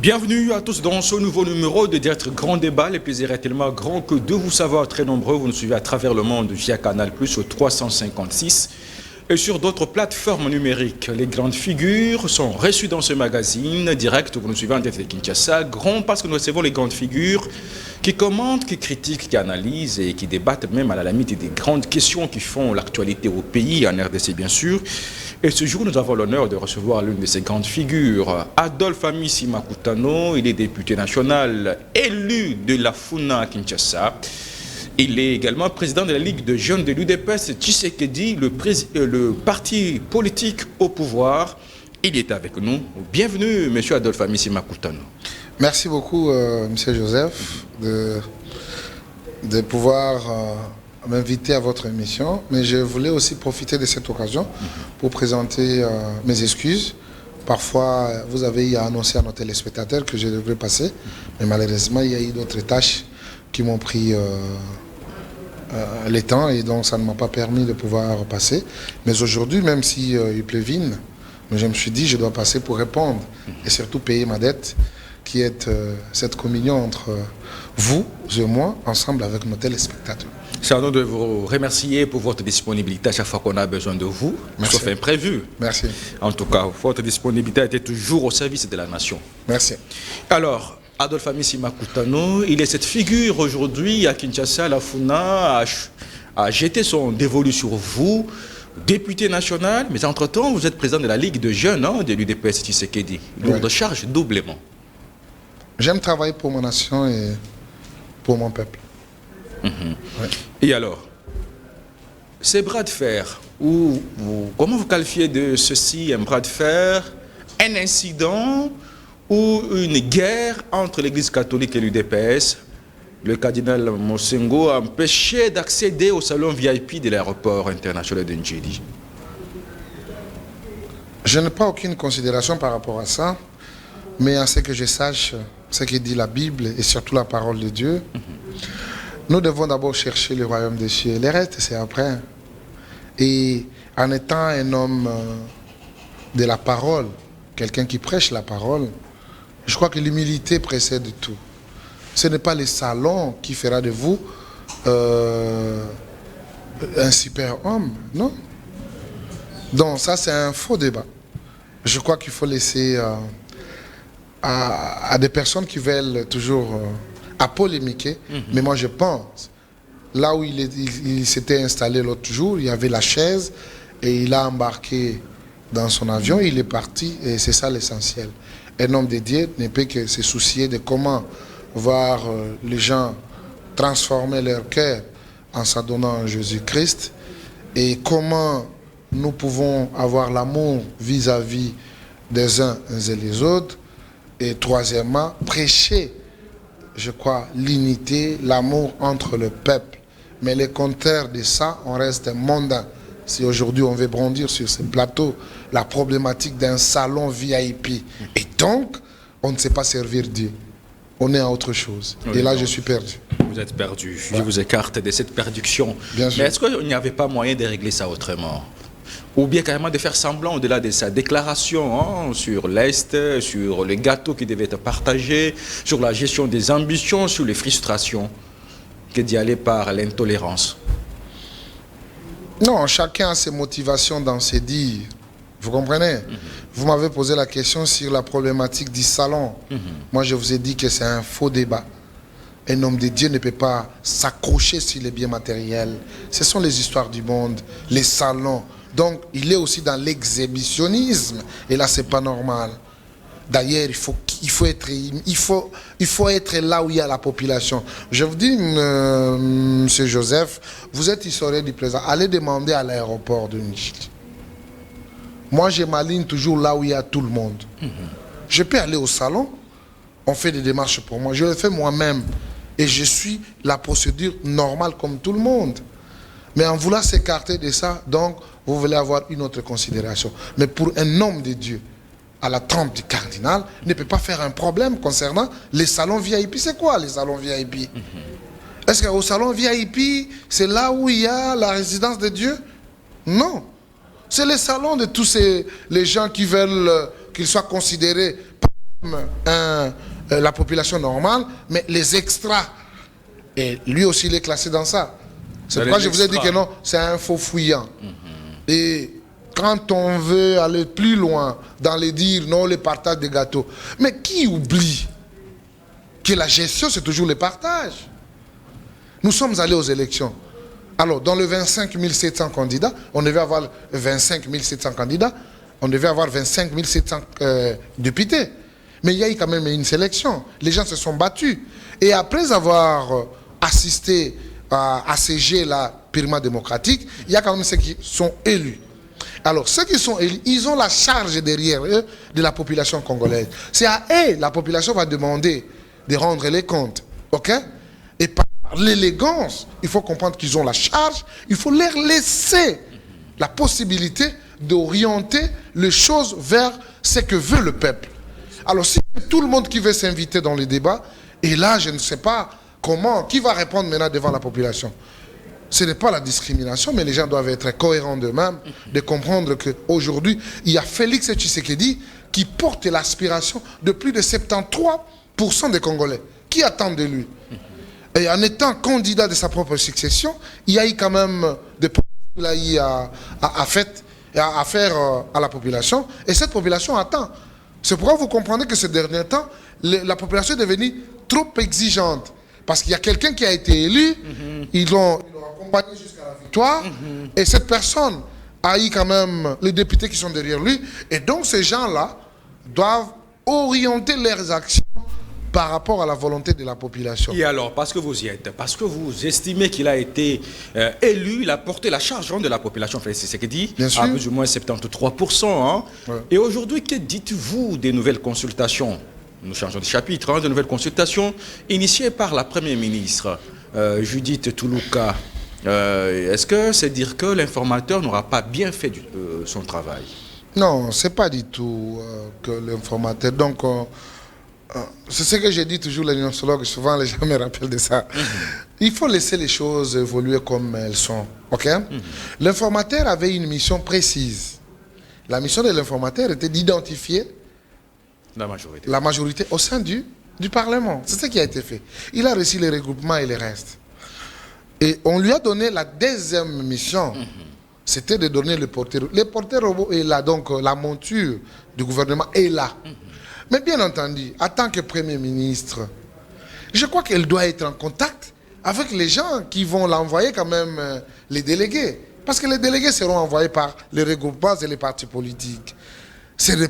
Bienvenue à tous dans ce nouveau numéro de Direct Grand Débat. Le plaisir est tellement grand que de vous savoir très nombreux. Vous nous suivez à travers le monde via Canal+, au 356 et sur d'autres plateformes numériques. Les grandes figures sont reçues dans ce magazine direct. Vous nous suivez en tête de Kinshasa. Grand parce que nous recevons les grandes figures qui commentent, qui critiquent, qui analysent et qui débattent même à la limite des grandes questions qui font l'actualité au pays, en RDC bien sûr. Et ce jour, nous avons l'honneur de recevoir l'une de ces grandes figures, Adolphe Amissi Makutano. Il est député national élu de la Funa à Kinshasa. Il est également président de la Ligue de jeunes de l'UDPS Tshisekedi, le parti politique au pouvoir. Il est avec nous. Bienvenue, monsieur Adolphe Amissi Makutano. Merci beaucoup, monsieur Joseph, de pouvoir m'inviter à votre émission. Mais je voulais aussi profiter de cette occasion pour présenter mes excuses. Parfois, vous avez annoncé à nos téléspectateurs que je devrais passer, mais malheureusement, il y a eu d'autres tâches qui m'ont pris les temps et donc ça ne m'a pas permis de pouvoir passer. Mais aujourd'hui, même si il pleuvine, je me suis dit je dois passer pour répondre et surtout payer ma dette qui est cette communion entre vous et moi, ensemble avec nos téléspectateurs. C'est à nous de vous remercier pour votre disponibilité à chaque fois qu'on a besoin de vous, sauf imprévu. Merci. En tout cas, votre disponibilité a été toujours au service de la nation. Merci. Alors, Adolphe Amissi Makutano, il est cette figure aujourd'hui à Kinshasa, la Funa, a jeté son dévolu sur vous, député national, mais entre-temps, vous êtes président de la Ligue de jeunes de l'UDPS Tshisekedi. Lourde charge doublement. J'aime travailler pour ma nation et pour mon peuple. Et alors, ces bras de fer, comment vous qualifiez de ceci un bras de fer, un incident ou une guerre entre l'Église catholique et l'UDPS? Le cardinal Mosengo a empêché d'accéder au salon VIP de l'aéroport international de Ndjili. Je n'ai pas aucune considération par rapport à ça, mais à ce que je sache, ce que dit la Bible et surtout la parole de Dieu, nous devons d'abord chercher le royaume des cieux. Le reste, c'est après. Et en étant un homme de la parole, quelqu'un qui prêche la parole, je crois que l'humilité précède tout. Ce n'est pas le salon qui fera de vous un super homme, non? Donc ça, c'est un faux débat. Je crois qu'il faut laisser à des personnes qui veulent toujours à polémiquer. Mais moi, je pense, là où il s'était installé l'autre jour, il y avait la chaise et il a embarqué dans son avion, il est parti et c'est ça l'essentiel. Un homme dédié ne peut que se soucier de comment voir les gens transformer leur cœur en s'adonnant à Jésus-Christ et comment nous pouvons avoir l'amour vis-à-vis des uns et des autres. Et troisièmement, prêcher, je crois, l'unité, l'amour entre le peuple. Mais le contraire de ça, on reste mondain. Si aujourd'hui on veut brandir sur ce plateau la problématique d'un salon VIP, et donc on ne sait pas servir Dieu, on est à autre chose. Oui, et là, je suis perdu. Vous êtes perdu. Je vous écarte de cette perdition. Bien sûr. Mais est-ce qu'il n'y avait pas moyen de régler ça autrement? Ou bien carrément de faire semblant au-delà de sa déclaration sur l'Est, sur les gâteaux qui devaient être partagés, sur la gestion des ambitions, sur les frustrations, que d'y aller par l'intolérance? Non, chacun a ses motivations dans ses dires. Vous comprenez? Vous m'avez posé la question sur la problématique du salon. Moi, je vous ai dit que c'est un faux débat. Un homme de Dieu ne peut pas s'accrocher sur les biens matériels. Ce sont les histoires du monde, les salons. Donc, il est aussi dans l'exhibitionnisme. Et là, c'est pas normal. D'ailleurs, il faut être là où il y a la population. Je vous dis, monsieur Joseph, vous êtes historien du présent. Allez demander à l'aéroport de Ndjili. Moi, je m'aligne toujours là où il y a tout le monde. Je peux aller au salon, on fait des démarches pour moi. Je le fais moi-même. Et je suis la procédure normale comme tout le monde. Mais en voulant s'écarter de ça, donc, vous voulez avoir une autre considération. Mais pour un homme de Dieu, à la trempe du cardinal, ne peut pas faire un problème concernant les salons VIP. C'est quoi les salons VIP? Est-ce qu'au salon VIP, c'est là où il y a la résidence de Dieu? Non. C'est les salons de tous les gens qui veulent qu'ils soient considérés la population normale, mais les extras. Et lui aussi, il est classé dans ça. C'est pourquoi je vous ai dit que non, c'est un faux fuyant. Et quand on veut aller plus loin dans les dire, non, le partage des gâteaux. Mais qui oublie que la gestion, c'est toujours le partage? Nous sommes allés aux élections. Alors, dans les 25 700 candidats, on devait avoir 25 700 candidats, on devait avoir 25 700 députés. Mais il y a eu quand même une sélection. Les gens se sont battus. Et après avoir assisté à ces jets-là purement démocratiques, il y a quand même ceux qui sont élus. Alors, ceux qui sont élus, ils ont la charge derrière eux de la population congolaise. C'est à eux, la population va demander de rendre les comptes. OK? Et par l'élégance, il faut comprendre qu'ils ont la charge, il faut leur laisser la possibilité d'orienter les choses vers ce que veut le peuple. Alors, si tout le monde qui veut s'inviter dans les débats, et là, je ne sais pas comment, qui va répondre maintenant devant la population? Ce n'est pas la discrimination, mais les gens doivent être cohérents d'eux-mêmes, de comprendre qu'aujourd'hui, il y a Félix Tshisekedi qui porte l'aspiration de plus de 73% des Congolais. Qui attendent de lui? Et en étant candidat de sa propre succession, il y a eu quand même des problèmes qu'il a eu à faire à la population, et cette population attend. C'est pourquoi vous comprenez que ces derniers temps, la population est devenue trop exigeante. Parce qu'il y a quelqu'un qui a été élu, ils l'ont accompagné jusqu'à la victoire, et cette personne a eu quand même les députés qui sont derrière lui, et donc ces gens-là doivent orienter leurs actions par rapport à la volonté de la population. Et alors, parce que vous y êtes, parce que vous estimez qu'il a été élu, il a porté la charge de la population, c'est ce qu'il dit, à plus ou moins 73%. Hein. Ouais. Et aujourd'hui, que dites-vous des nouvelles consultations? Nous changeons de chapitre, de nouvelles consultations initiées par la Première ministre, Judith Toulouka. Est-ce que c'est dire que l'informateur n'aura pas bien fait son travail? Non, ce n'est pas du tout que l'informateur... Donc, c'est ce que j'ai dit toujours, les néonatologues, souvent les gens me rappellent de ça. Il faut laisser les choses évoluer comme elles sont. Okay? L'informateur avait une mission précise. La mission de l'informateur était d'identifier la majorité au sein du Parlement. C'est ce qui a été fait. Il a reçu les regroupements et les restes. Et on lui a donné la deuxième mission. C'était de donner le porteur. Le porteur robot est là, donc la monture du gouvernement est là. Mais bien entendu, en tant que Premier ministre, je crois qu'elle doit être en contact avec les gens qui vont l'envoyer quand même, les délégués. Parce que les délégués seront envoyés par les regroupements et les partis politiques. C'est le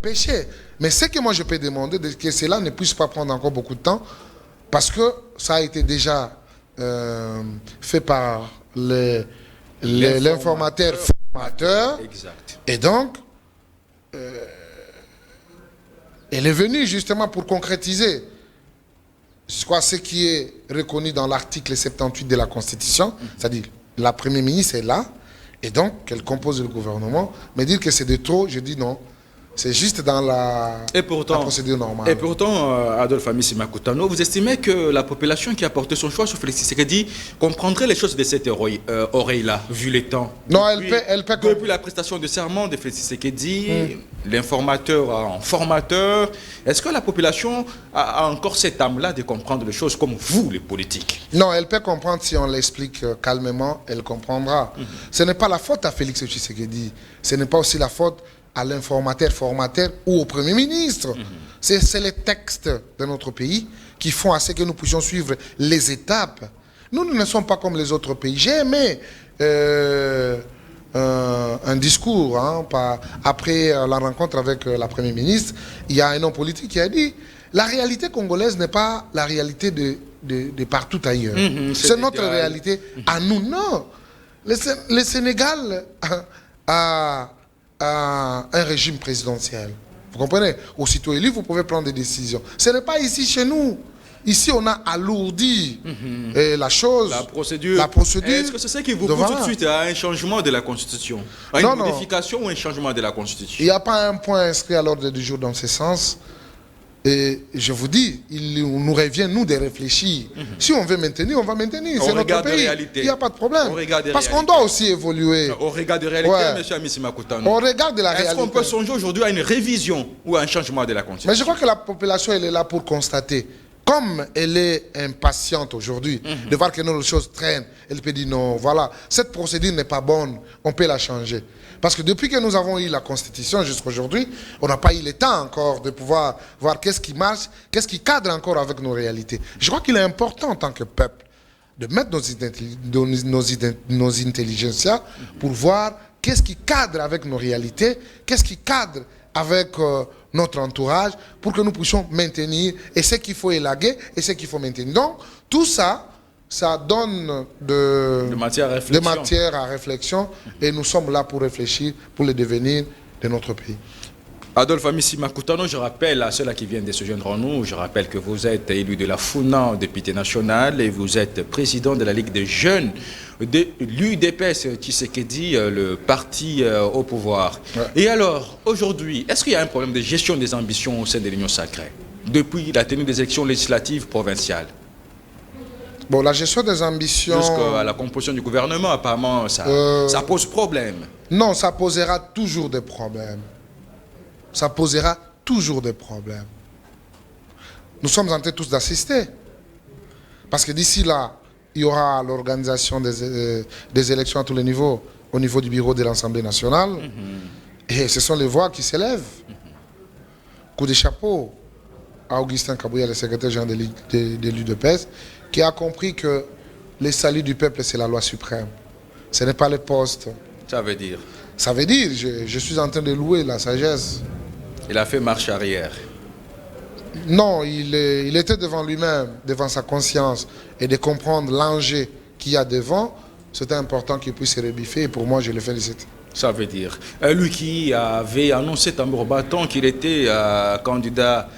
péché. Mais ce que moi je peux demander, c'est que cela ne puisse pas prendre encore beaucoup de temps, parce que ça a été déjà fait par l'informateur formateur. Exact. Et donc... elle est venue justement pour concrétiser ce qui est reconnu dans l'article 78 de la Constitution, c'est-à-dire la Première ministre est là, et donc qu'elle compose le gouvernement, mais dire que c'est de trop, je dis non. C'est juste dans la procédure normale. Et pourtant, Adolphe Amissi Makutano, vous estimez que la population qui a porté son choix sur Félix Tshisekedi comprendrait les choses de cette oreille-là, vu les temps? Non, elle peut depuis la prestation de serment de Félix Tshisekedi, l'informateur en formateur, est-ce que la population a encore cette âme-là de comprendre les choses comme vous, les politiques? Non, elle peut comprendre si on l'explique calmement, elle comprendra. Ce n'est pas la faute à Félix Tshisekedi, ce n'est pas aussi la faute à l'informateur, formateur ou au Premier ministre. C'est les textes de notre pays qui font à ce que nous puissions suivre les étapes. Nous ne sommes pas comme les autres pays. J'ai aimé un discours après la rencontre avec la Première ministre. Il y a un homme politique qui a dit la réalité congolaise n'est pas la réalité de partout ailleurs. C'est notre réalité à nous. Non. Le Sénégal a un régime présidentiel. Vous comprenez? Aussitôt élu, vous pouvez prendre des décisions. Ce n'est pas ici chez nous. Ici, on a alourdi la chose. La procédure. Est-ce que c'est ça qui vous pousse tout de suite à un changement de la Constitution? À une modification ou un changement de la Constitution? Il n'y a pas un point inscrit à l'ordre du jour dans ce sens. Et je vous dis, il nous revient, nous, de réfléchir. Si on veut maintenir, on va maintenir. C'est notre pays. Il n'y a pas de problème. Parce qu'on doit aussi évoluer. Au regard de réalité, M. Amissi Makutano. On regarde la réalité. Est-ce qu'on peut songer aujourd'hui à une révision ou à un changement de la Constitution? Mais je crois que la population, elle est là pour constater. Comme elle est impatiente aujourd'hui de voir que nos choses traînent, elle peut dire non, voilà, cette procédure n'est pas bonne, on peut la changer. Parce que depuis que nous avons eu la Constitution jusqu'à aujourd'hui, on n'a pas eu le temps encore de pouvoir voir qu'est-ce qui marche, qu'est-ce qui cadre encore avec nos réalités. Je crois qu'il est important en tant que peuple de mettre nos intelligences pour voir qu'est-ce qui cadre avec nos réalités, qu'est-ce qui cadre avec notre entourage pour que nous puissions maintenir et ce qu'il faut élaguer et ce qu'il faut maintenir. Donc, tout ça, ça donne de matière à réflexion et nous sommes là pour réfléchir pour le devenir de notre pays. Adolphe Amissi Makutano, je rappelle à ceux-là qui viennent de se joindre à nous, je rappelle que vous êtes élu de la FUNA, député national, et vous êtes président de la Ligue des jeunes de l'UDPS Tshisekedi, le parti au pouvoir. Ouais. Et alors, aujourd'hui, est-ce qu'il y a un problème de gestion des ambitions au sein de l'Union sacrée, depuis la tenue des élections législatives provinciales? Bon, la gestion des ambitions... Jusqu'à la composition du gouvernement, apparemment, ça pose problème. Non, ça posera toujours des problèmes. Ça posera toujours des problèmes. Nous sommes en train tous d'assister. Parce que d'ici là, il y aura l'organisation des élections à tous les niveaux, au niveau du bureau de l'Assemblée nationale. Et ce sont les voix qui s'élèvent. Coup de chapeau à Augustin Kabouya, le secrétaire général de l'UDPS, qui a compris que le salut du peuple, c'est la loi suprême. Ce n'est pas le poste. Ça veut dire? Ça veut dire, je suis en train de louer la sagesse. Il a fait marche arrière. Non, il était devant lui-même, devant sa conscience, et de comprendre l'enjeu qu'il y a devant. C'était important qu'il puisse se rebiffer, et pour moi, je le félicite. Ça veut dire, lui qui avait annoncé tambour battant qu'il était candidat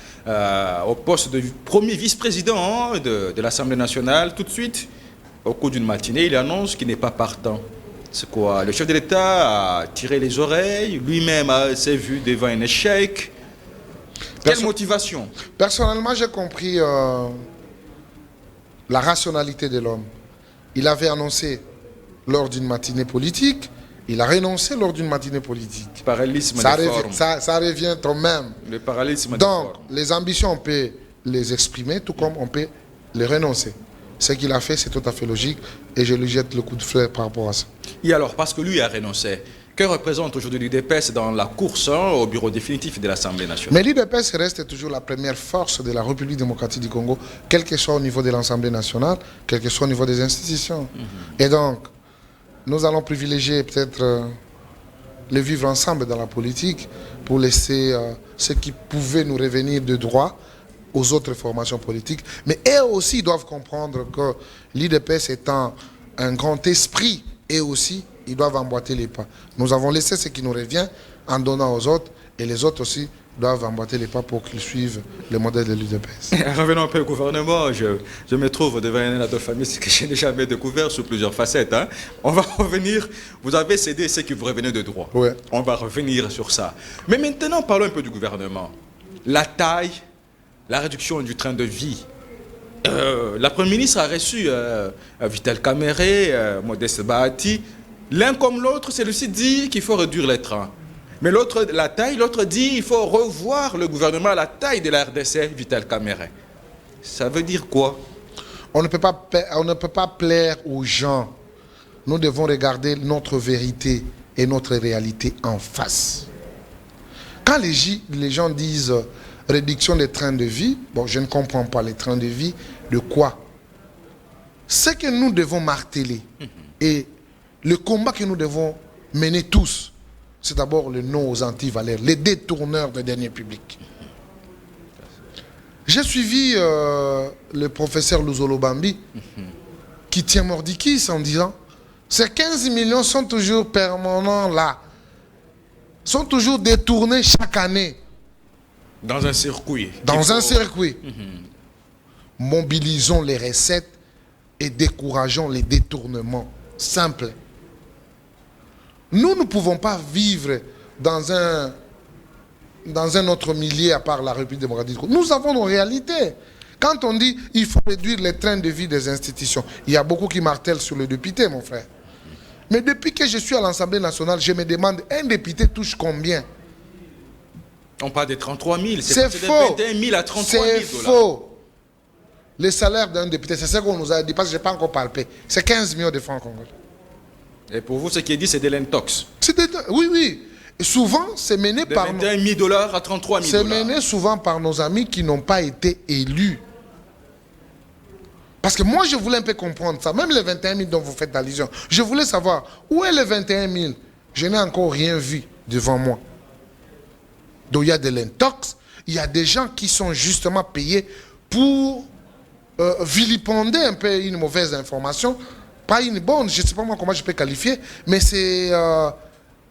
au poste de premier vice-président de l'Assemblée nationale, tout de suite, au cours d'une matinée, il annonce qu'il n'est pas partant. C'est quoi? Le chef de l'État a tiré les oreilles, lui-même s'est vu devant un échec. Quelle motivation? Personnellement, j'ai compris la rationalité de l'homme. Il avait annoncé lors d'une matinée politique, il a renoncé lors d'une matinée politique. Parallélisme ça des formes. Ça revient au même. Le parallélisme des formes. Donc, les ambitions, on peut les exprimer, tout comme on peut les renoncer. Ce qu'il a fait, c'est tout à fait logique et je lui jette le coup de fleur par rapport à ça. Et alors, parce que lui a renoncé, que représente aujourd'hui l'UDPS dans la course au bureau définitif de l'Assemblée nationale? Mais l'UDPS reste toujours la première force de la République démocratique du Congo, quel que soit au niveau de l'Assemblée nationale, quel que soit au niveau des institutions. Et donc, nous allons privilégier peut-être le vivre ensemble dans la politique pour laisser ce qui pouvait nous revenir de droit aux autres formations politiques. Mais eux aussi doivent comprendre que l'UDPS étant un grand esprit, eux aussi, ils doivent emboîter les pas. Nous avons laissé ce qui nous revient en donnant aux autres, et les autres aussi doivent emboîter les pas pour qu'ils suivent le modèle de l'UDPS. Revenons un peu au gouvernement. Je me trouve devant un Adolphe Amissi que je n'ai jamais découvert sous plusieurs facettes. Hein. On va revenir. Vous avez cédé ce qui vous revenait de droit. Ouais. On va revenir sur ça. Mais maintenant, parlons un peu du gouvernement. La taille, la réduction du train de vie. La Première ministre a reçu Vital Kamerhe, Modeste Bahati. L'un comme l'autre, celui-ci dit qu'il faut réduire les trains. Mais l'autre, la taille, l'autre dit qu'il faut revoir le gouvernement à la taille de la RDC, Vital Kamerhe. Ça veut dire quoi? On ne peut pas plaire aux gens. Nous devons regarder notre vérité et notre réalité en face. Quand les gens disent réduction des trains de vie, bon, je ne comprends pas les trains de vie, de quoi? Ce que nous devons marteler et le combat que nous devons mener tous, c'est d'abord le non aux antivaleurs, les détourneurs de deniers publics. J'ai suivi le professeur Luzolo Bambi qui tient mordicus en disant ces 15 millions sont toujours permanents là, sont toujours détournés chaque année. Dans un circuit. Dans un circuit. Mobilisons les recettes et décourageons les détournements. Simple. Nous ne pouvons pas vivre dans un dans un autre milieu à part la République démocratique du Congo. Nous avons nos réalités. Quand on dit il faut réduire les trains de vie des institutions, il y a beaucoup qui martèlent sur le député, mon frère. Mais depuis que je suis à l'Assemblée nationale, je me demande, un député touche combien? On parle de 33 000. C'est faux. De 21 000 à 33 000 $. C'est faux. Le salaire d'un député, c'est ce qu'on nous a dit, parce que je n'ai pas encore palpé. C'est 15 millions de francs congolais. Et pour vous, ce qui est dit, c'est de l'intox. Oui, oui. Et souvent, c'est mené de par... 21 000 $ à 33 000 $. C'est mené souvent par nos amis qui n'ont pas été élus. Parce que moi, je voulais un peu comprendre ça. Même les 21 000 dont vous faites allusion. Je voulais savoir, où est les 21 000? Je n'ai encore rien vu devant moi. Donc, il y a de l'intox. Il y a des gens qui sont justement payés pour vilipender un peu une mauvaise information. Pas une bonne, je ne sais pas moi comment je peux qualifier, mais c'est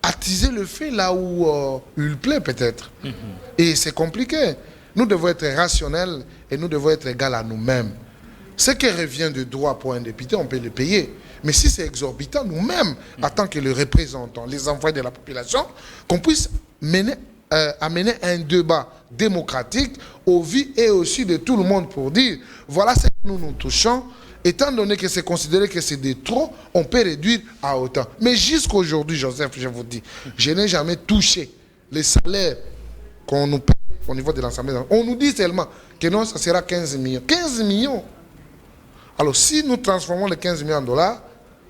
attiser le fait là où il plaît peut-être. Et c'est compliqué. Nous devons être rationnels et nous devons être égaux à nous-mêmes. Ce qui revient de droit pour un député, on peut le payer. Mais si c'est exorbitant, nous-mêmes, en tant que le représentant, les envoyés de la population, qu'on puisse amener un débat démocratique au vu et aussi de tout le monde pour dire, voilà ce que nous touchons. Étant donné que c'est considéré que c'est de trop, on peut réduire à autant. Mais jusqu'à aujourd'hui, Joseph, je vous dis, je n'ai jamais touché les salaires qu'on nous paie au niveau de l'Assemblée. On nous dit seulement que non, ça sera 15 millions. 15 millions! Alors, si nous transformons les 15 millions en dollars,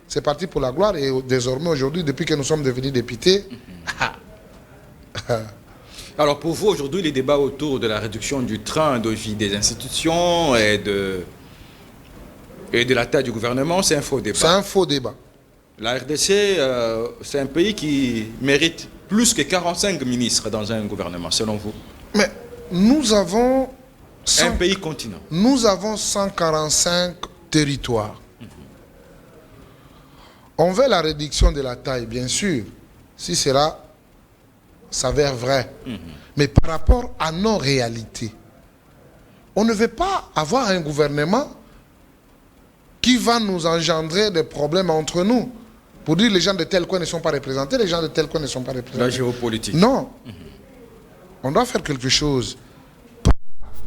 c'est parti pour la gloire. Et désormais, aujourd'hui, depuis que nous sommes devenus députés... Alors, pour vous, aujourd'hui, les débats autour de la réduction du train de vie des institutions et de la taille du gouvernement, c'est un faux débat. C'est un faux débat. La RDC, c'est un pays qui mérite plus que 45 ministres dans un gouvernement, selon vous. Mais nous avons... Un pays continent. Nous avons 145 territoires. On veut la réduction de la taille, bien sûr, si cela s'avère vrai. Mais par rapport à nos réalités, on ne veut pas avoir un gouvernement qui va nous engendrer des problèmes entre nous. Pour dire les gens de tel coin ne sont pas représentés, les gens de tel coin ne sont pas représentés. La géopolitique. Non. On doit faire quelque chose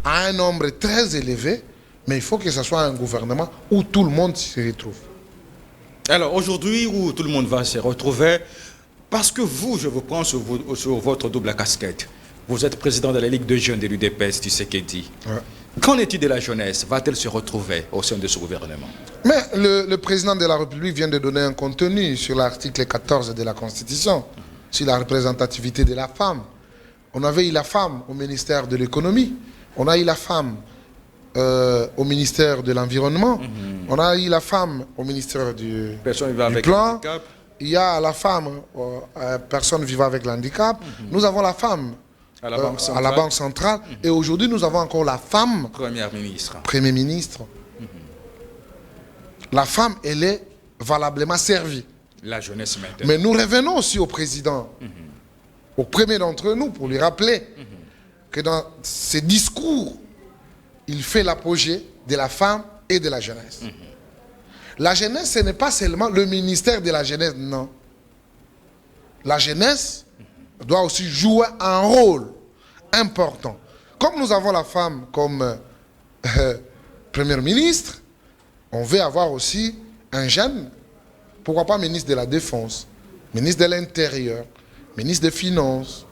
à un nombre très élevé, mais il faut que ce soit un gouvernement où tout le monde se retrouve. Alors aujourd'hui, où tout le monde va se retrouver, parce que vous, je vous prends sur votre double casquette. Vous êtes président de la Ligue de jeunes de l'UDPS, Tshisekedi. Ouais. Qu'en est-il de la jeunesse? Va-t-elle se retrouver au sein de ce gouvernement? Mais le président de la République vient de donner un contenu sur l'article 14 de la Constitution, sur la représentativité de la femme. On avait eu la femme au ministère de l'économie. On a eu la femme au ministère de l'Environnement. On a eu la femme au ministère du Plan. Il y a la femme, personne vivant avec l'handicap. Nous avons la femme à la Banque centrale. Et aujourd'hui, nous avons encore la femme... Premier ministre. La femme, elle est valablement servie. La jeunesse maintenant. Mais nous revenons aussi au président, au premier d'entre nous, pour lui rappeler que dans ses discours, il fait l'apogée de la femme et de la jeunesse. La jeunesse, ce n'est pas seulement le ministère de la jeunesse, non. La jeunesse doit aussi jouer un rôle important. Comme nous avons la femme comme Premier ministre, on veut avoir aussi un jeune, pourquoi pas ministre de la Défense, ministre de l'Intérieur, ministre des Finances,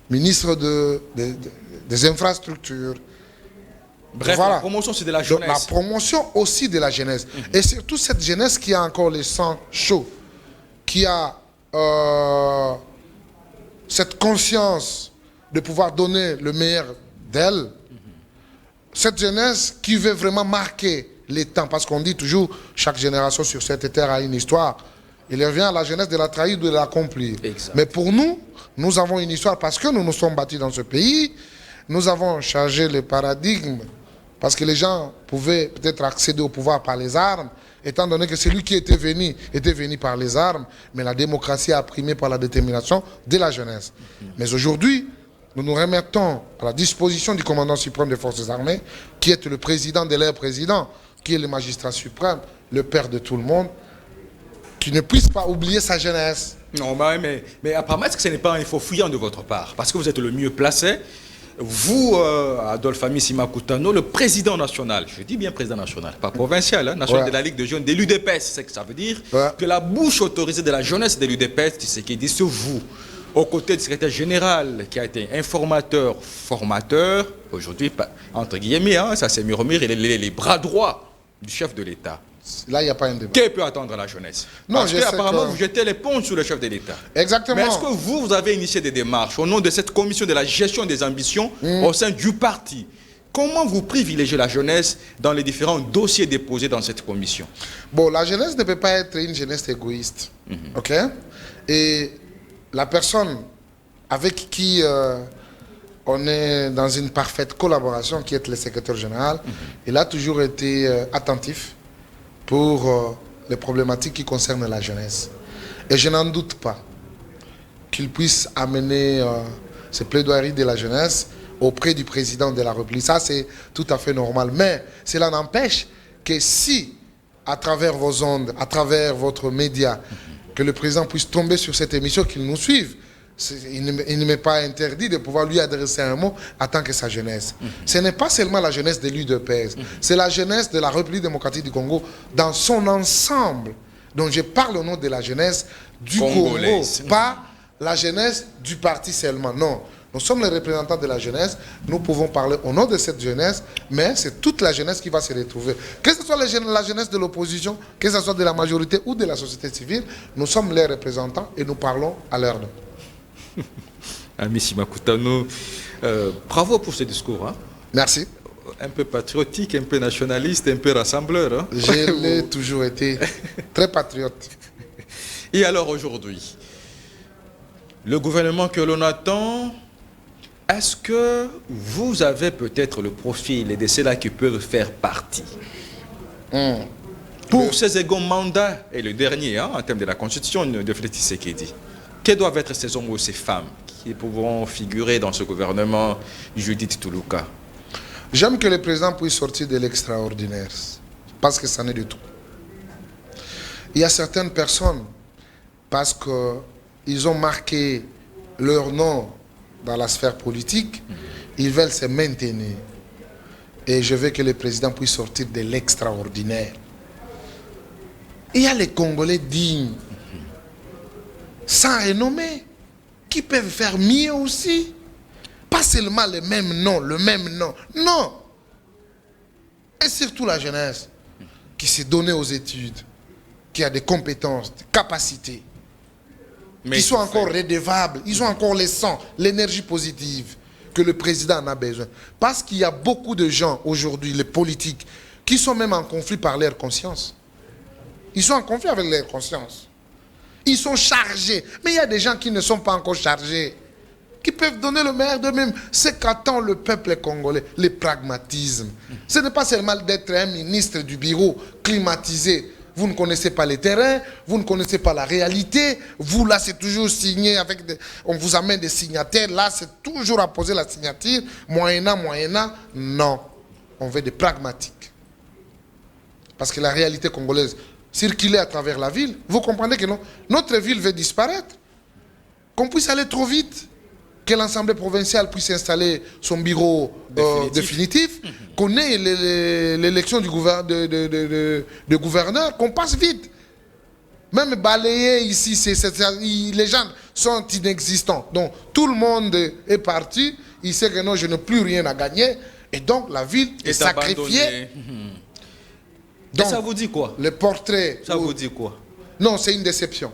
ministre des Infrastructures. Bref, voilà. La promotion, c'est de la jeunesse. Donc, la promotion aussi de la jeunesse. Et surtout cette jeunesse qui a encore le sang chaud, qui a cette conscience de pouvoir donner le meilleur d'elle. Cette jeunesse qui veut vraiment marquer les temps. Parce qu'on dit toujours, chaque génération sur cette terre a une histoire. Il revient à la jeunesse de la trahir, de l'accomplir. Mais pour nous, nous avons une histoire parce que nous nous sommes battus dans ce pays. Nous avons changé le paradigme parce que les gens pouvaient peut-être accéder au pouvoir par les armes, étant donné que celui qui était venu par les armes, mais la démocratie a primé par la détermination de la jeunesse. Mais aujourd'hui, nous nous remettons à la disposition du commandant suprême des forces armées, qui est le président de leur président, qui est le magistrat suprême, le père de tout le monde, qui ne puisse pas oublier sa jeunesse. Non, mais apparemment, est-ce que ce n'est pas un faux fouillant de votre part? Parce que vous êtes le mieux placé. Vous, Adolphe Amisima Koutano, le président national, je dis bien président national, pas provincial, hein, national de la Ligue de jeunes de l'UDPS, c'est ce que ça veut dire, que la bouche autorisée de la jeunesse de l'UDPS, c'est ce qui dit sur vous, aux côtés du secrétaire général qui a été informateur, formateur, aujourd'hui, entre guillemets, hein, ça c'est murmure, il est les bras droits du chef de l'État. Là, il n'y a pas un débat. Qui peut attendre la jeunesse? Non, parce qu'apparemment, vous jetez l'éponge sur le chef de l'État. Exactement. Mais est-ce que vous avez initié des démarches au nom de cette commission de la gestion des ambitions au sein du parti? Comment vous privilégiez la jeunesse dans les différents dossiers déposés dans cette commission? Bon, la jeunesse ne peut pas être une jeunesse égoïste. OK? Et la personne avec qui on est dans une parfaite collaboration, qui est le secrétaire général, il a toujours été attentif pour les problématiques qui concernent la jeunesse. Et je n'en doute pas qu'il puisse amener ces plaidoiries de la jeunesse auprès du président de la République. Ça, c'est tout à fait normal. Mais cela n'empêche que si, à travers vos ondes, à travers votre média, que le président puisse tomber sur cette émission, qu'il nous suive, il ne m'est pas interdit de pouvoir lui adresser un mot en tant que sa jeunesse. Ce n'est pas seulement la jeunesse de l'UDPS, c'est la jeunesse de la République démocratique du Congo dans son ensemble. Donc je parle au nom de la jeunesse du Congo, pas la jeunesse du parti seulement. Non, nous sommes les représentants de la jeunesse, nous pouvons parler au nom de cette jeunesse, mais c'est toute la jeunesse qui va se retrouver. Que ce soit la jeunesse de l'opposition, que ce soit de la majorité ou de la société civile, nous sommes les représentants et nous parlons à leur nom. Amisima Koutano, bravo pour ce discours. Hein? Merci. Un peu patriotique, un peu nationaliste, un peu rassembleur. Hein? Je l'ai toujours été, très patriote. Et alors aujourd'hui, le gouvernement que l'on attend, est-ce que vous avez peut-être le profil de ceux-là qui peuvent faire partie pour ces seconds mandats, et le dernier, hein, en termes de la constitution de Félix Tshisekedi? Quels doivent être ces hommes ou ces femmes qui pourront figurer dans ce gouvernement Judith Toulouka? J'aime que le président puisse sortir de l'extraordinaire, parce que ça n'est du tout. Il y a certaines personnes, parce qu'ils ont marqué leur nom dans la sphère politique, ils veulent se maintenir. Et je veux que le président puisse sortir de l'extraordinaire. Il y a les Congolais dignes, sans renommée, qui peuvent faire mieux aussi. Pas seulement le même nom, non. Et surtout la jeunesse qui s'est donnée aux études, qui a des compétences, des capacités, qui sont encore redevables, ils ont encore le sang, l'énergie positive que le président en a besoin. Parce qu'il y a beaucoup de gens aujourd'hui, les politiques, qui sont même en conflit par leur conscience. Ils sont en conflit avec leur conscience. Ils sont chargés. Mais il y a des gens qui ne sont pas encore chargés, qui peuvent donner le meilleur d'eux-mêmes. C'est qu'attend le peuple congolais, le pragmatisme. Ce n'est pas seulement d'être un ministre du bureau climatisé. Vous ne connaissez pas les terrains, vous ne connaissez pas la réalité. Vous, là, c'est toujours signé avec on vous amène des signataires. Là, c'est toujours à poser la signature. Moyennant. Non. On veut des pragmatiques. Parce que la réalité congolaise, circuler à travers la ville, vous comprenez que non, notre ville veut disparaître. Qu'on puisse aller trop vite, que l'Assemblée provinciale puisse installer son bureau définitif, qu'on ait l'élection du gouverneur, qu'on passe vite. Même balayer ici, les gens sont inexistants. Donc tout le monde est parti, il sait que non, je n'ai plus rien à gagner, et donc la ville est sacrifiée. Donc, et ça vous dit quoi? Le portrait... Ça vous dit quoi? Non, c'est une déception.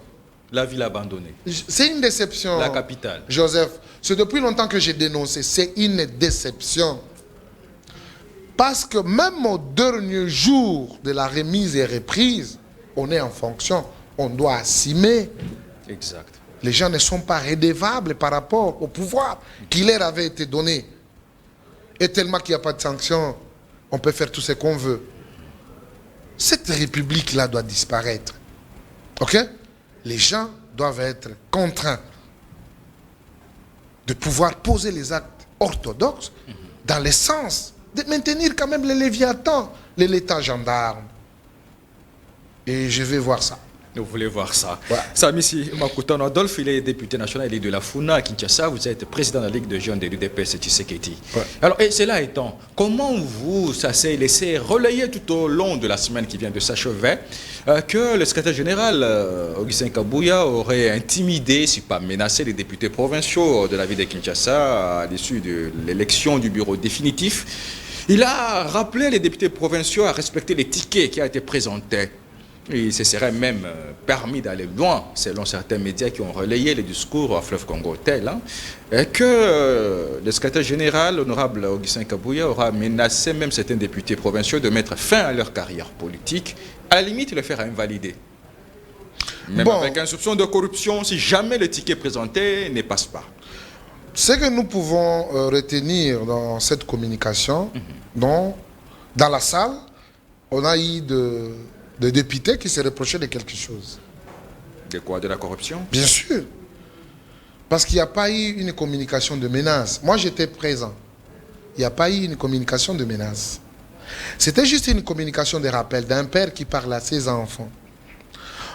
La ville abandonnée. C'est une déception. La capitale. Joseph, c'est depuis longtemps que j'ai dénoncé. C'est une déception. Parce que même au dernier jour de la remise et reprise, on est en fonction. On doit assumer. Exact. Les gens ne sont pas redevables par rapport au pouvoir qui leur avait été donné. Et tellement qu'il n'y a pas de sanctions, on peut faire tout ce qu'on veut. Cette république-là doit disparaître. Ok? Les gens doivent être contraints de pouvoir poser les actes orthodoxes dans le sens de maintenir quand même les léviathans, l'État gendarme. Et je vais voir ça. Vous voulez voir ça. Ouais. Samisi Makutano Adolphe, il est député national, il est de la FUNA à Kinshasa. Vous êtes président de la Ligue de jeunes de l'UDPS Tshisekedi. Ouais. Alors, et cela étant, comment ça s'est laissé relayer tout au long de la semaine qui vient de s'achever que le secrétaire général, Augustin Kabouya, aurait intimidé, si pas menacé, les députés provinciaux de la ville de Kinshasa à l'issue de l'élection du bureau définitif. Il a rappelé les députés provinciaux à respecter les tickets qui ont été présentés. Il se serait même permis d'aller loin, selon certains médias qui ont relayé les discours à Fleuve Congo tel, et que le secrétaire général, l'honorable Augustin Kabouya, aura menacé même certains députés provinciaux de mettre fin à leur carrière politique, à la limite le faire invalider. Même avec un soupçon de corruption, si jamais le ticket présenté ne passe pas. Ce que nous pouvons retenir dans cette communication, dans la salle, on a eu de députés qui se reprochaient de quelque chose. De quoi? De la corruption? Bien sûr. Parce qu'il n'y a pas eu une communication de menace. Moi, j'étais présent. Il n'y a pas eu une communication de menace. C'était juste une communication de rappel d'un père qui parle à ses enfants.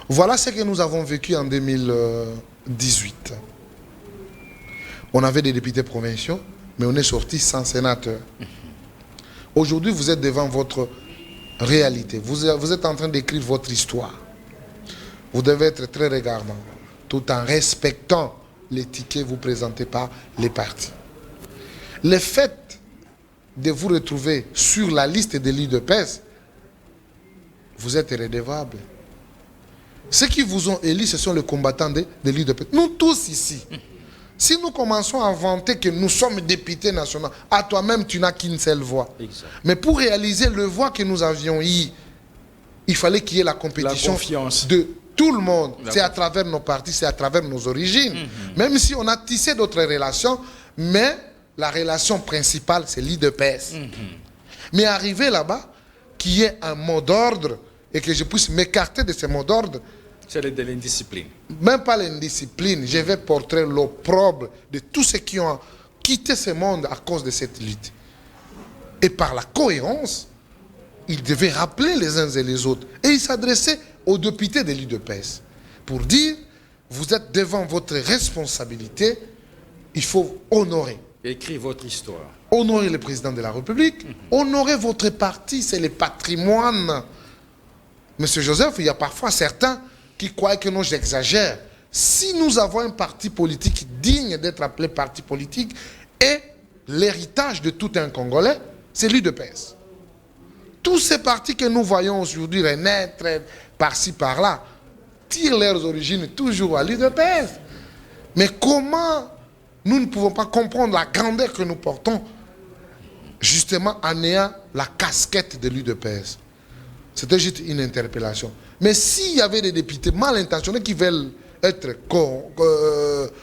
Voilà ce que nous avons vécu en 2018. On avait des députés provinciaux, mais on est sorti sans sénateur. Aujourd'hui, vous êtes devant votre réalité. Vous êtes en train d'écrire votre histoire. Vous devez être très regardant, tout en respectant les tickets vous présentés par les partis. Le fait de vous retrouver sur la liste de l'UDPS, vous êtes redevable. Ceux qui vous ont élus, ce sont les combattants de l'UDPS. Nous tous ici, si nous commençons à vanter que nous sommes députés nationaux, à toi-même, tu n'as qu'une seule voix. Exact. Mais pour réaliser le voix que nous avions eu, il fallait qu'il y ait la compétition de tout le monde. C'est à travers nos partis, c'est à travers nos origines. Même si on a tissé d'autres relations, mais la relation principale, c'est l'UDPS. Mais arriver là-bas, qu'il y ait un mot d'ordre et que je puisse m'écarter de ce mot d'ordre, c'est de l'indiscipline. Même pas l'indiscipline. Je vais porter l'opprobre de tous ceux qui ont quitté ce monde à cause de cette lutte. Et par la cohérence, ils devaient rappeler les uns et les autres. Et ils s'adressaient aux députés de l'UDPS pour dire, vous êtes devant votre responsabilité, il faut honorer. Écrire votre histoire. Honorer le président de la République, honorer votre parti, c'est le patrimoine. Monsieur Joseph, il y a parfois certains qui croient que non, j'exagère. Si nous avons un parti politique digne d'être appelé parti politique, et l'héritage de tout un Congolais, c'est l'UDPS. Tous ces partis que nous voyons aujourd'hui renaître par-ci, par-là, tirent leurs origines toujours à l'UDPS. Mais comment nous ne pouvons pas comprendre la grandeur que nous portons, justement en ayant la casquette de l'UDPS? C'était juste une interpellation. Mais s'il y avait des députés mal intentionnés qui veulent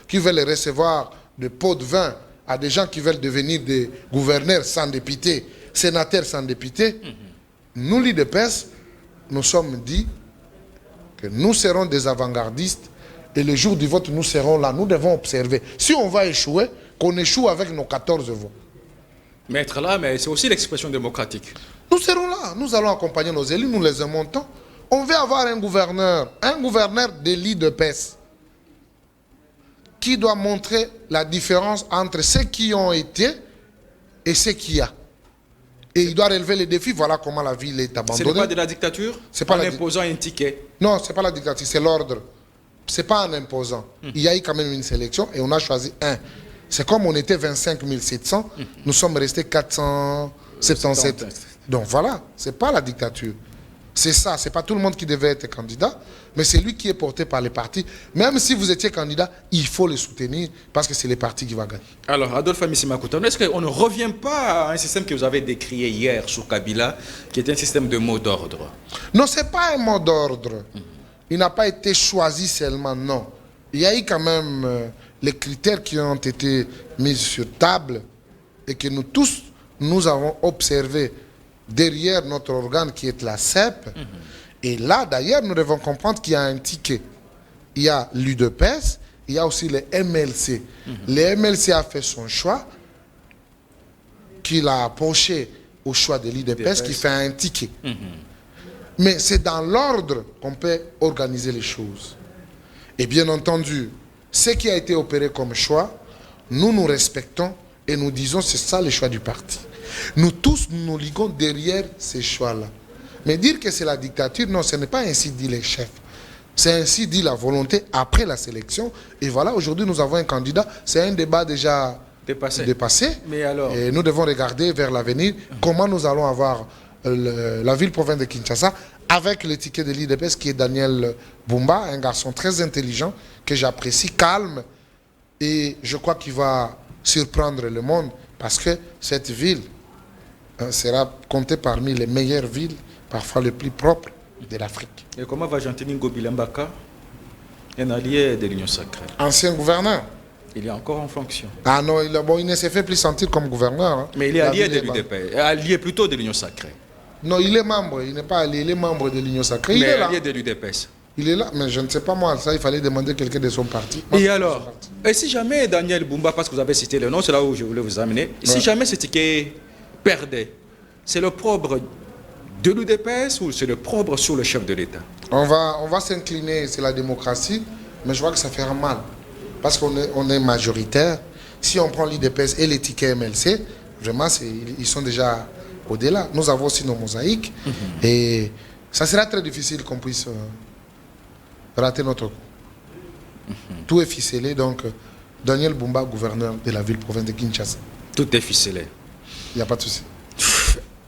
qui veulent recevoir des pots de vin à des gens qui veulent devenir des gouverneurs sans députés, sénateurs sans députés, nous, l'UDPS, nous sommes dit que nous serons des avant-gardistes et le jour du vote, nous serons là. Nous devons observer. Si on va échouer, qu'on échoue avec nos 14 voix. Mais être là, mais c'est aussi l'expression démocratique. Nous serons là. Nous allons accompagner nos élus, nous les aimons tant. On veut avoir un gouverneur de l'UDPS qui doit montrer la différence entre ceux qui ont été et ceux qui y a. Et il doit relever les défis. Voilà comment la ville est abandonnée. Ce n'est pas de la dictature? C'est pas en imposant un ticket? Non, ce n'est pas la dictature, c'est l'ordre. Ce n'est pas en imposant. Il y a eu quand même une sélection et on a choisi un. C'est comme on était 25 700, nous sommes restés 477. Donc voilà, ce n'est pas la dictature. C'est ça, ce n'est pas tout le monde qui devait être candidat, mais c'est lui qui est porté par les partis. Même si vous étiez candidat, il faut le soutenir parce que c'est les partis qui vont gagner. Alors, Adolphe Amissimakutano, est-ce qu'on ne revient pas à un système que vous avez décrié hier sur Kabila, qui était un système de mot d'ordre? Non, ce n'est pas un mot d'ordre. Il n'a pas été choisi seulement, non. Il y a eu quand même les critères qui ont été mis sur table et que nous tous, nous avons observé derrière notre organe qui est la CEP. Et là, d'ailleurs, nous devons comprendre qu'il y a un ticket. Il y a l'UDPS, il y a aussi le MLC. Le MLC a fait son choix, qu'il a approché au choix de l'UDPS, qui fait un ticket. Mais c'est dans l'ordre qu'on peut organiser les choses. Et bien entendu, ce qui a été opéré comme choix, nous respectons et nous disons c'est ça le choix du parti. Nous tous nous liguons derrière ces choix-là. Mais dire que c'est la dictature, non, ce n'est pas ainsi dit les chefs. C'est ainsi dit la volonté après la sélection. Et voilà, aujourd'hui nous avons un candidat. C'est un débat déjà dépassé. Mais alors... Et nous devons regarder vers l'avenir comment nous allons avoir la ville-province de Kinshasa avec le ticket de l'IDPS qui est Daniel Bumba, un garçon très intelligent que j'apprécie, calme. Et je crois qu'il va surprendre le monde parce que cette ville sera comptée parmi les meilleures villes, parfois les plus propres de l'Afrique. Et comment va Jean-Tini Ngobilambaka, un allié de l'Union sacrée? Ancien gouverneur. Il est encore en fonction. Ah non, il ne s'est fait plus sentir comme gouverneur. Hein. Mais il est allié de l'UDP, allié plutôt de l'Union sacrée. Non, il est membre, il n'est pas allié, il est membre de l'Union sacrée. Mais il est là. Allié de l'UDPS. Il est là, mais je ne sais pas moi, ça il fallait demander quelqu'un de son parti. Moi, et alors, et si jamais Daniel Bumba, parce que vous avez cité le nom, c'est là où je voulais vous amener, si jamais ce ticket perdait, c'est le propre de l'UDPS ou c'est le propre sur le chef de l'État? On va s'incliner, c'est la démocratie, mais je vois que ça fera mal. Parce qu'on est majoritaire. Si on prend l'IDPS et les tickets MLC, vraiment, ils sont déjà au-delà. Nous avons aussi nos mosaïques. Et ça sera très difficile qu'on puisse rater notre coup. Tout est ficelé, donc Daniel Bumba, gouverneur de la ville-province de Kinshasa. Tout est ficelé. Il n'y a pas de souci.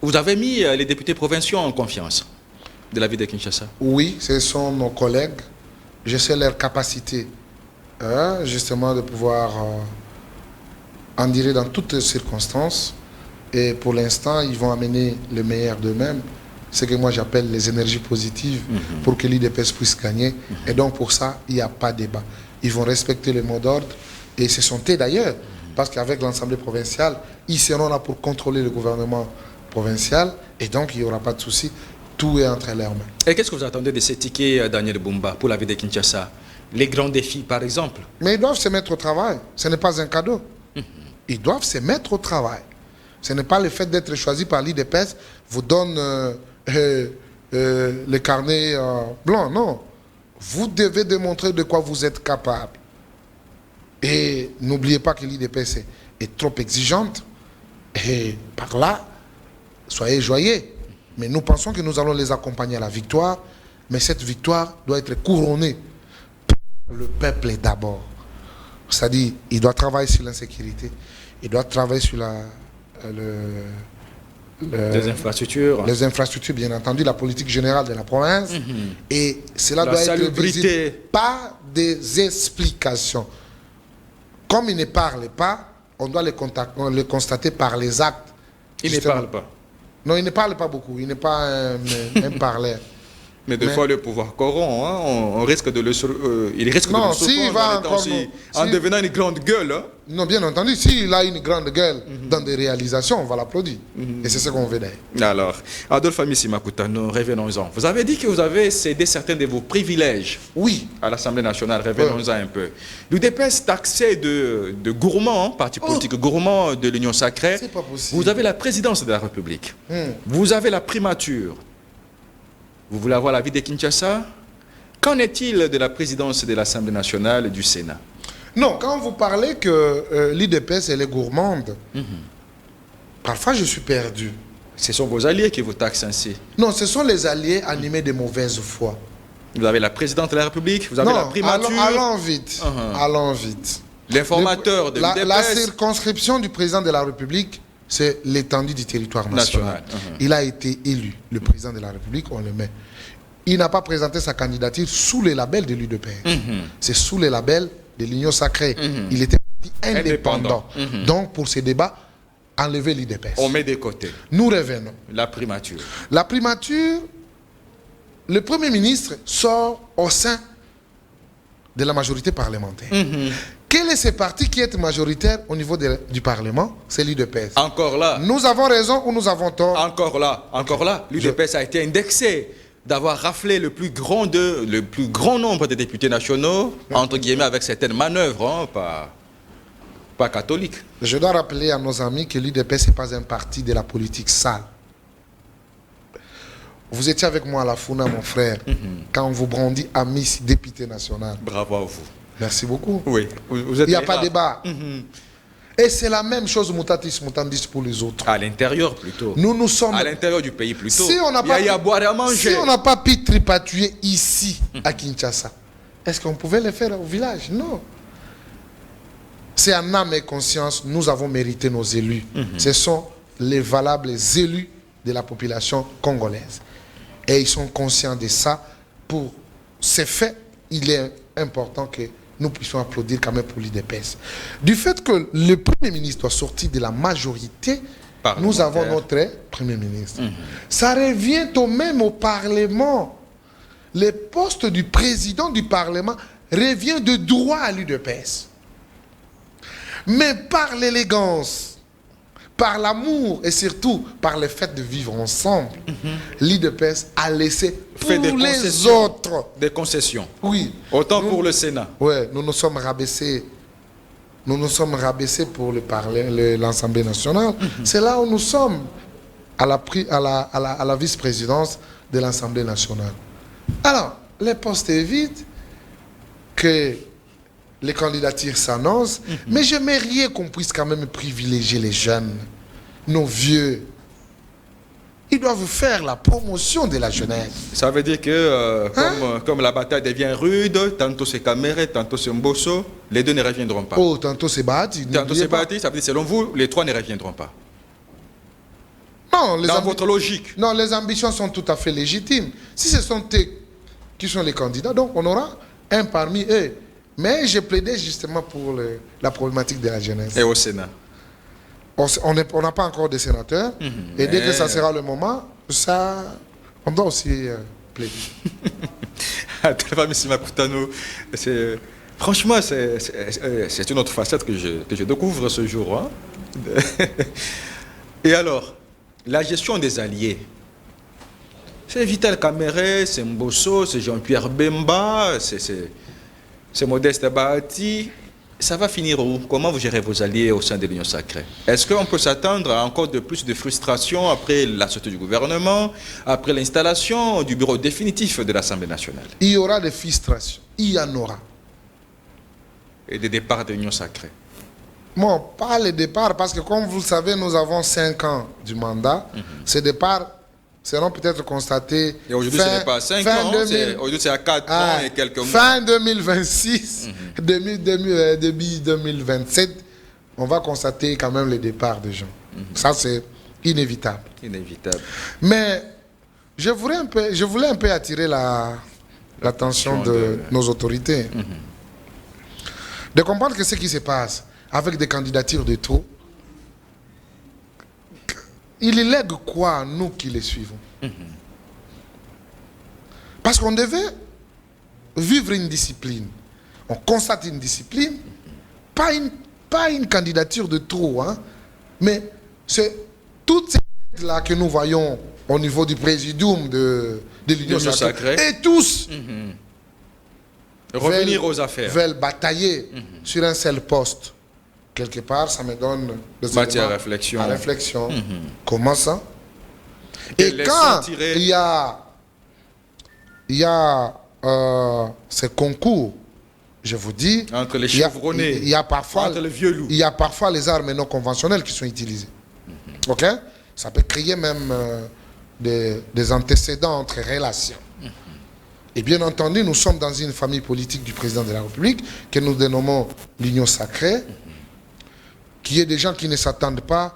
Vous avez mis les députés provinciaux en confiance de la ville de Kinshasa? Oui, ce sont nos collègues. Je sais leur capacité, justement, de pouvoir en dire dans toutes les circonstances. Et pour l'instant, ils vont amener le meilleur d'eux-mêmes. Ce que moi j'appelle les énergies positives pour que l'IDPS puisse gagner. Et donc pour ça, il n'y a pas de débat. Ils vont respecter le mot d'ordre. Et ce sont eux d'ailleurs, parce qu'avec l'Assemblée provinciale, ils seront là pour contrôler le gouvernement provincial. Et donc il n'y aura pas de souci. Tout est entre leurs mains. Et qu'est-ce que vous attendez de ces tickets, Daniel Bumba, pour la ville de Kinshasa? Les grands défis, par exemple? Mais ils doivent se mettre au travail. Ce n'est pas un cadeau. Ils doivent se mettre au travail. Ce n'est pas le fait d'être choisi par l'IDPS vous donne le carnet blanc. Non. Vous devez démontrer de quoi vous êtes capable. Et n'oubliez pas que l'IDPS est trop exigeante. Et par là, soyez joyeux. Mais nous pensons que nous allons les accompagner à la victoire. Mais cette victoire doit être couronnée par le peuple d'abord. C'est-à-dire, il doit travailler sur l'insécurité. Il doit travailler sur les infrastructures. Les infrastructures, bien entendu, la politique générale de la province. Et cela doit être visible par des explications. Comme il ne parle pas, on doit le constater par les actes. Il ne parle pas. Non, il ne parle pas beaucoup. Il n'est pas un parleur. Mais des fois, le pouvoir corrompt, hein, on risque de le il risque de le surprendre en devenant une grande gueule. Hein. Non, bien entendu, s'il a une grande gueule dans des réalisations, on va l'applaudir. Et c'est ce qu'on veut d'ailleurs. Alors, Adolphe Amissimakuta, nous revenons-en. Vous avez dit que vous avez cédé certains de vos privilèges à l'Assemblée nationale. Revenons-en un peu. L'UDPS taxé de gourmand, parti politique gourmand de l'Union sacrée. C'est pas possible. Vous avez la présidence de la République. Vous avez la primature. Vous voulez avoir la vie de Kinshasa? Qu'en est-il de la présidence de l'Assemblée nationale et du Sénat? Non, quand vous parlez que l'IDPS elle est gourmande, parfois je suis perdu. Ce sont vos alliés qui vous taxent ainsi? Non, ce sont les alliés animés de mauvaise foi. Vous avez la présidente de la République, vous avez la primature. Allons vite, allons vite. L'informateur de l'IDPS. La circonscription du président de la République, c'est l'étendue du territoire national. Il a été élu, le président de la République, on le met. Il n'a pas présenté sa candidature sous les labels de l'UDPS. C'est sous les labels de l'Union sacrée. Il était indépendant. Donc, pour ces débats, enlever l'UDPS. On met de côté. Nous revenons. La primature. La primature, le Premier ministre sort au sein de la majorité parlementaire. Quel est ce parti qui est majoritaire au niveau du Parlement? C'est l'UDPS. Encore là. Nous avons raison ou nous avons tort? Encore là. L'UDPS a été indexé d'avoir raflé le plus grand nombre de députés nationaux, entre guillemets, avec certaines manœuvres, pas catholiques. Je dois rappeler à nos amis que l'UDPS n'est pas un parti de la politique sale. Vous étiez avec moi à la Funa, mon frère, quand on vous brandit à Miss député national. Bravo à vous. Merci beaucoup. Oui, vous êtes. Il n'y a pas de débat. Et c'est la même chose, mutatis mutandis, pour les autres. À l'intérieur plutôt. Nous sommes... À l'intérieur du pays plutôt. Si on n'a pas, il y a à boire et à manger. Si on n'a pas pu tripatuer ici, à Kinshasa, est-ce qu'on pouvait le faire au village? Non. C'est en âme et conscience, nous avons mérité nos élus. Ce sont les valables élus de la population congolaise. Et ils sont conscients de ça. Pour ces faits, il est important que nous puissions applaudir quand même pour l'UDPS. Du fait que le Premier ministre doit sortir de la majorité, nous avons notre Premier ministre. Ça revient au même au Parlement. Le poste du président du Parlement revient de droit à l'UDPS. Mais par l'élégance, par l'amour et surtout par le fait de vivre ensemble, l'UDPS a laissé pour les autres des concessions. Oui. Autant pour le Sénat. Oui, nous nous sommes rabaissés. Nous nous sommes rabaissés pour l'Assemblée nationale. C'est là où nous sommes à la vice-présidence de l'Assemblée nationale. Alors, les postes évitent que les candidatures s'annoncent, mais j'aimerais qu'on puisse quand même privilégier les jeunes, nos vieux. Ils doivent faire la promotion de la jeunesse. Ça veut dire que comme la bataille devient rude, tantôt c'est Kamere, tantôt c'est Mbosso, les deux ne reviendront pas. Oh, tantôt c'est Bahati. Tantôt c'est Bahati, ça veut dire selon vous, les trois ne reviendront pas. Non, dans votre logique. Non, les ambitions sont tout à fait légitimes. Si ce sont eux qui sont les candidats, donc on aura un parmi eux. Mais j'ai plaidé justement pour la problématique de la jeunesse. Et au Sénat? On n'a pas encore de sénateurs. Et dès que ça sera le moment, on doit aussi plaider. Franchement, c'est une autre facette que je découvre ce jour. Hein. Et alors, la gestion des alliés. C'est Vital Kamere, c'est Mbosso, c'est Jean-Pierre Bemba, c'est Modeste Bahati. Ça va finir où? Comment vous gérez vos alliés au sein de l'Union sacrée? Est-ce qu'on peut s'attendre à encore de plus de frustration après la sortie du gouvernement, après l'installation du bureau définitif de l'Assemblée nationale? Il y aura des frustrations. Il y en aura. Et des départs de l'Union sacrée? Bon, pas les départs, parce que comme vous le savez, nous avons 5 ans du mandat. Ces départs seront peut-être constatés. Et aujourd'hui, ce n'est pas 5 ans, aujourd'hui c'est à 4 ans et quelques mois. Fin 2026, début 2027, on va constater quand même le départ des gens. Ça, c'est inévitable. Inévitable. Mais je voulais un peu attirer l'attention de nos autorités. De comprendre que ce qui se passe avec des candidatures de trop, il lègue quoi à nous qui les suivons? Parce qu'on devait vivre une discipline. On constate une discipline, pas une candidature de trop, hein, mais c'est toutes ces choses-là que nous voyons au niveau du présidium de l'Union sacrée. Et tous revenir aux affaires. Veulent batailler sur un seul poste. Quelque part, ça me donne des matière à réflexion. Comment ça? Et quand il y a ces concours, je vous dis, entre les chevronnés, il y a parfois, entre les vieux loups. Il y a parfois les armes non conventionnelles qui sont utilisées. Ok? Ça peut créer même des antécédents entre relations. Et bien entendu, nous sommes dans une famille politique du président de la République que nous dénommons l'Union sacrée, qui est des gens qui ne s'attendent pas,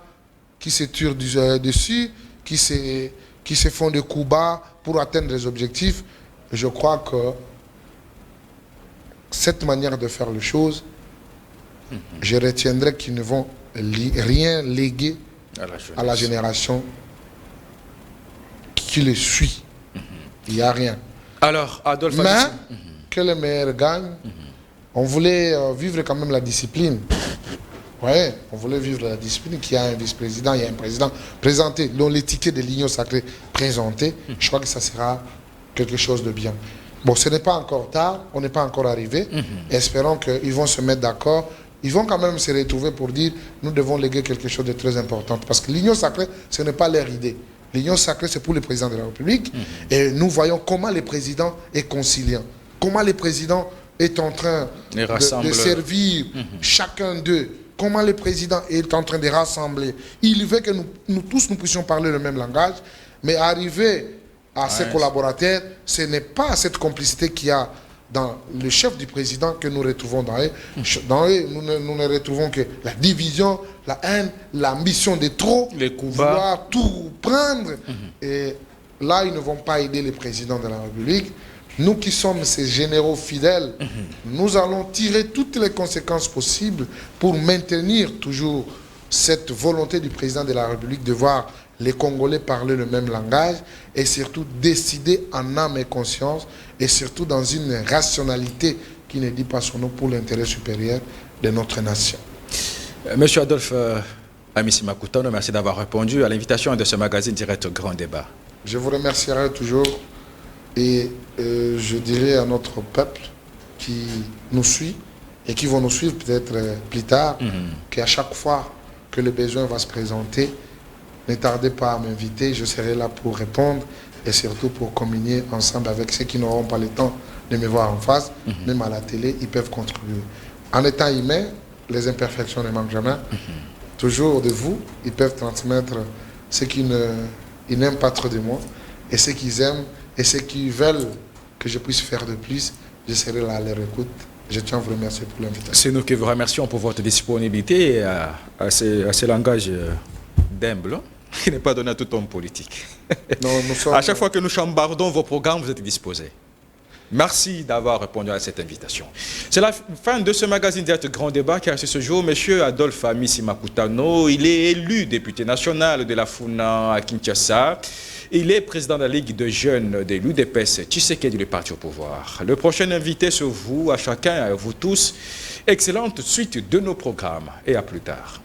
qui se tuent dessus, qui se font des coups bas pour atteindre des objectifs. Je crois que cette manière de faire les choses, je retiendrai qu'ils ne vont rien léguer à la génération qui les suit. Il n'y a rien. Alors, Adolphe, mais que le meilleur gagne. On voulait vivre quand même la discipline. Ouais, on voulait vivre la discipline, qu'il y a un vice-président, il y a un président présenté, dont l'étiquette de l'Union sacrée présentée. Je crois que ça sera quelque chose de bien. Bon, ce n'est pas encore tard, on n'est pas encore arrivé. Espérons qu'ils vont se mettre d'accord. Ils vont quand même se retrouver pour dire, nous devons léguer quelque chose de très important. Parce que l'Union sacrée, ce n'est pas leur idée. L'union sacrée, c'est pour le président de la République. Et nous voyons comment le président est conciliant. Comment le président est en train de servir chacun d'eux. Comment le président est en train de rassembler. Il veut que nous tous nous puissions parler le même langage. Mais arriver à ses collaborateurs, ce n'est pas cette complicité qu'il y a dans le chef du président que nous retrouvons dans eux. Nous ne retrouvons que la division, la haine, l'ambition de trop, vouloir tout prendre. Et là, ils ne vont pas aider le président de la République. Nous qui sommes ces généraux fidèles, nous allons tirer toutes les conséquences possibles pour maintenir toujours cette volonté du président de la République de voir les Congolais parler le même langage et surtout décider en âme et conscience et surtout dans une rationalité qui ne dit pas son nom pour l'intérêt supérieur de notre nation. Monsieur Adolphe Amissi Makutano, merci d'avoir répondu à l'invitation de ce magazine Direct Grand Débat. Je vous remercierai toujours et je dirais à notre peuple qui nous suit et qui vont nous suivre peut-être plus tard qu'à chaque fois que le besoin va se présenter, ne tardez pas à m'inviter, je serai là pour répondre et surtout pour communier ensemble avec ceux qui n'auront pas le temps de me voir en face, même à la télé, ils peuvent contribuer. En étant humain, les imperfections ne manquent jamais. Toujours de vous, ils peuvent transmettre ce qu'ils n'aiment pas trop de moi et ce qu'ils aiment et ce qu'ils veulent que je puisse faire de plus. Je serai là à leur écoute. Je tiens à vous remercier pour l'invitation. C'est nous qui vous remercions pour votre disponibilité et à ce langage d'humble qui n'est pas donné à tout homme politique. Non, nous sommes... À chaque fois que nous chambardons vos programmes, vous êtes disposés. Merci d'avoir répondu à cette invitation. C'est la fin de ce magazine Direct Grand Débat qui a reçu ce jour M. Adolphe Amissi Makutano. Il est élu député national de la Funa à Kinshasa. Il est président de la Ligue de jeunes de l'UDPS Tshisekedi du parti au pouvoir. Le prochain invité, c'est vous, à chacun et à vous tous. Excellente suite de nos programmes et à plus tard.